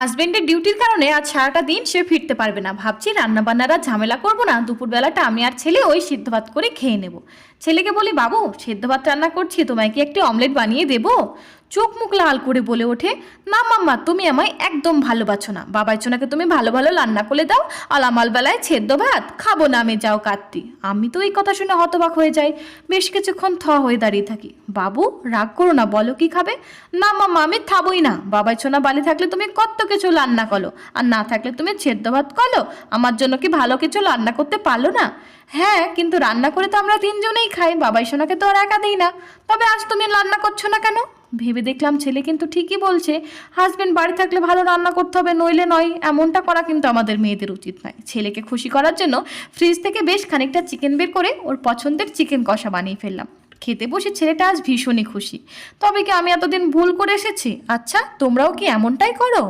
হাজবেন্ডের ডিউটির কারণে আজ সারাটা দিন সে ফিরতে পারবে না। ভাবছি রান্না বান্নার আর ঝামেলা করবো না, দুপুরবেলাটা আমি আর ছেলে ওই সিদ্ধ ভাত করে খেয়ে নেব। ছেলেকে বলি, বাবু সিদ্ধ ভাত রান্না করছি, তোমায় কি একটি অমলেট বানিয়ে দেবো? চোখ মুখ লাল করে বলে ওঠে, না মাম্মা, তুমি আমায় একদম ভালোবাসো না। বাবাই চোনাকে তুমি ভালো ভালো রান্না করে দাও, আর আমার বেলায় সেদ্ধ ভাত খাবো না, আমি যাও কাটতি। আমি তো এই কথা শুনে হতবাক হয়ে যাই। বেশ কিছুক্ষণ হয়ে দাঁড়িয়ে থাকি। বাবু রাগ করো না, বলো কি খাবে? না মাম্মা, আমি খাবোই না। বাবাই ছোনা বালি থাকলে তুমি কত কিছু রান্না করো, আর না থাকলে তুমি সেদ্ধ ভাত করো। আমার জন্য কি ভালো কিছু রান্না করতে পারলো না? হ্যাঁ, কিন্তু রান্না করে তো আমরা তিনজনেই খাই, বাবাই সোনাকে তো আর একা দিই না। তবে আজ তুমি রান্না করছো না কেন? ভেবে দেখলাম ছেলে কিন্তু ঠিকই বলছে। হাজবেন্ড বাড়ি থাকলে ভালো রান্না করতে হবে, নইলে নয়। এমনটা করা কিন্তু আমাদের মেয়েদের উচিত নয়। ছেলেকে খুশি করার জন্য ফ্রিজ থেকে বেশ খানিকটা চিকেন বের করে ওর পছন্দের চিকেন কষা বানিয়ে ফেললাম। খেতে বসে ছেলেটা আজ ভীষণই খুশি। তবে কি আমি এতদিন ভুল করে এসেছি? আচ্ছা, তোমরাও কি এমনটাই করো?